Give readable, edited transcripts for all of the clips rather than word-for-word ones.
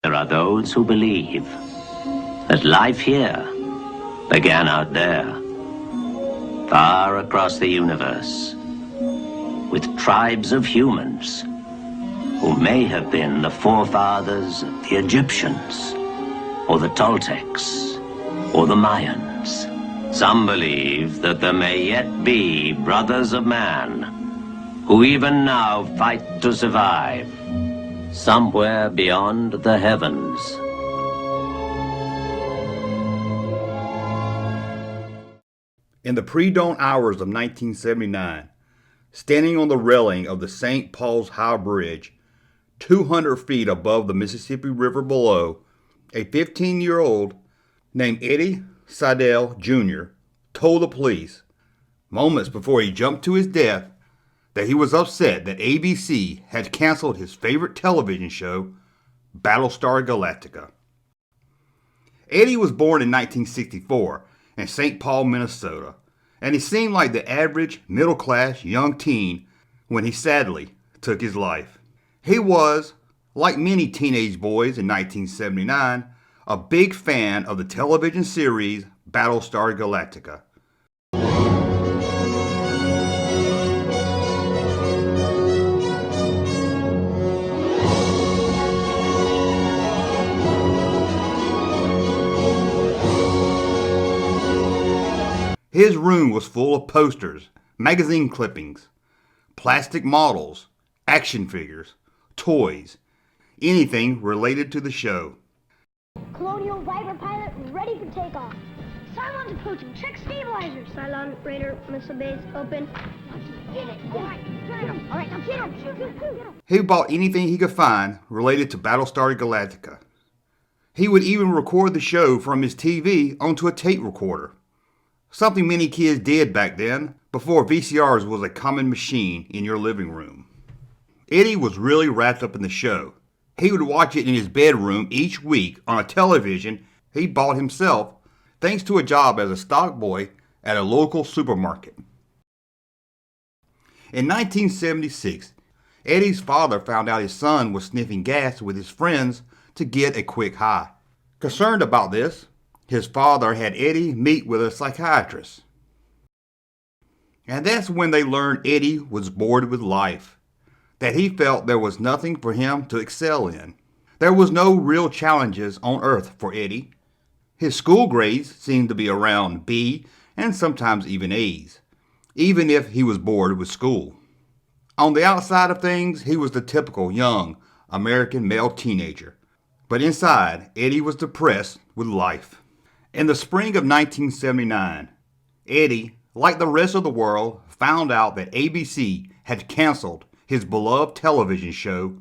There are those who believe that life here began out there, far across the universe, with tribes of humans who may have been the forefathers of the Egyptians, or the Toltecs, or the Mayans. Some believe that there may yet be brothers of man who even now fight to survive somewhere beyond the heavens. In the pre-dawn hours of 1979, standing on the railing of the St. Paul's High Bridge, 200 feet above the Mississippi River below, a 15-year-old named Eddie Seidel Jr. told the police, moments before he jumped to his death, that he was upset that ABC had canceled his favorite television show, Battlestar Galactica. Eddie was born in 1964 in St. Paul, Minnesota, and he seemed like the average middle-class young teen when he sadly took his life. He was, like many teenage boys in 1979, a big fan of the television series Battlestar Galactica. His room was full of posters, magazine clippings, plastic models, action figures, toys, anything related to the show. Colonial Viper pilot ready for takeoff. Cylons approaching. Check stabilizers. Cylon radar missile base open. Get it. All right, get him. All right, now get him. Shoot. He bought anything he could find related to Battlestar Galactica. He would even record the show from his TV onto a tape recorder. Something many kids did back then, before VCRs was a common machine in your living room. Eddie was really wrapped up in the show. He would watch it in his bedroom each week on a television he bought himself, thanks to a job as a stock boy at a local supermarket. In 1976, Eddie's father found out his son was sniffing gas with his friends to get a quick high. Concerned about this, his father had Eddie meet with a psychiatrist. And that's when they learned Eddie was bored with life, that he felt there was nothing for him to excel in. There was no real challenges on Earth for Eddie. His school grades seemed to be around B and sometimes even A's, even if he was bored with school. On the outside of things, he was the typical young American male teenager. But inside, Eddie was depressed with life. In the spring of 1979, Eddie, like the rest of the world, found out that ABC had canceled his beloved television show,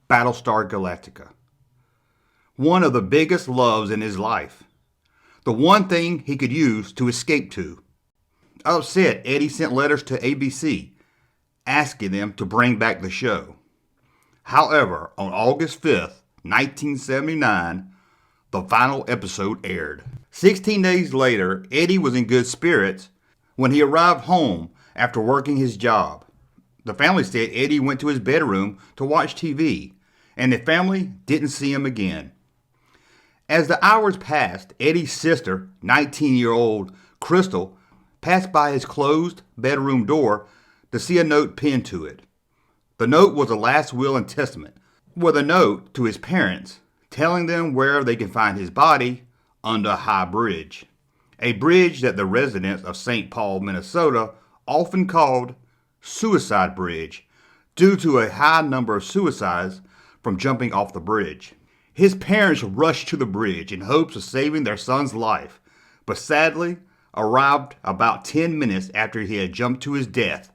Battlestar Galactica. One of the biggest loves in his life. The one thing he could use to escape to. Upset, Eddie sent letters to ABC, asking them to bring back the show. However, on August 5th, 1979, the final episode aired. 16 days later, Eddie was in good spirits when he arrived home after working his job. The family said Eddie went to his bedroom to watch TV, and the family didn't see him again. As the hours passed, Eddie's sister, 19-year-old Crystal, passed by his closed bedroom door to see a note pinned to it. The note was a last will and testament, with a note to his parents telling them where they could find his body under High Bridge, a bridge that the residents of St. Paul, Minnesota often called Suicide Bridge due to a high number of suicides from jumping off the bridge. His parents rushed to the bridge in hopes of saving their son's life, but sadly arrived about 10 minutes after he had jumped to his death,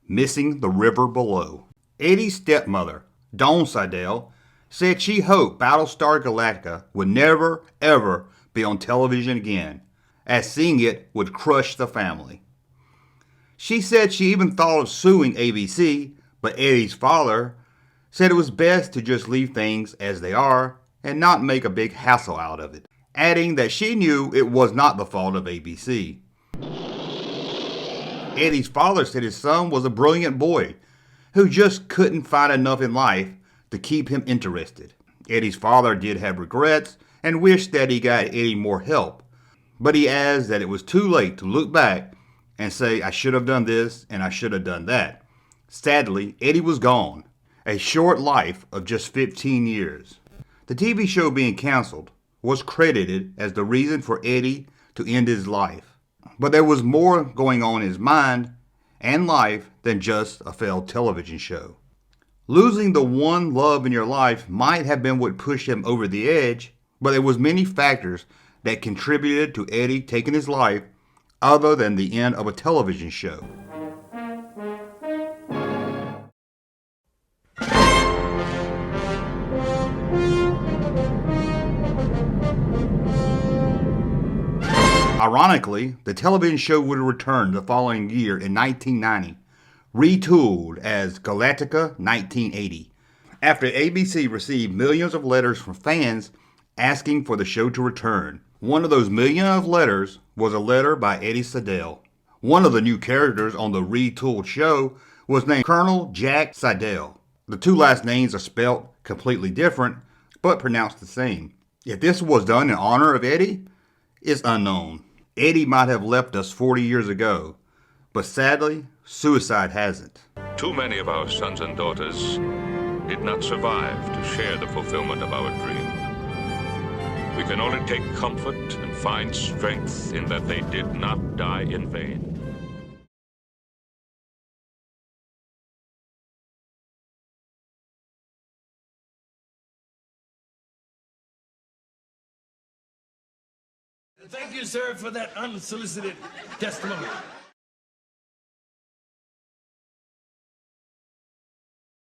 missing the river below. Eddie's stepmother, Dawn Seidel, said she hoped Battlestar Galactica would never, ever be on television again, as seeing it would crush the family. She said she even thought of suing ABC, but Eddie's father said it was best to just leave things as they are and not make a big hassle out of it, adding that she knew it was not the fault of ABC. Eddie's father said his son was a brilliant boy who just couldn't find enough in life to keep him interested. Eddie's father did have regrets and wished that he got Eddie more help, but he adds that it was too late to look back and say, I should have done this and I should have done that. Sadly, Eddie was gone, a short life of just 15 years. The TV show being canceled was credited as the reason for Eddie to end his life. But there was more going on in his mind and life than just a failed television show. Losing the one love in your life might have been what pushed him over the edge, but there was many factors that contributed to Eddie taking his life other than the end of a television show. Ironically, the television show would return the following year in 1990, retooled as Galactica 1980, after ABC received millions of letters from fans asking for the show to return. One of those millions of letters was a letter by Eddie Seidel. One of the new characters on the retooled show was named Colonel Jack Seidel. The two last names are spelled completely different, but pronounced the same. If this was done in honor of Eddie, it's unknown. Eddie might have left us 40 years ago, but sadly, suicide hasn't. Too many of our sons and daughters did not survive to share the fulfillment of our dream. We can only take comfort and find strength in that they did not die in vain. Thank you, sir, for that unsolicited testimony.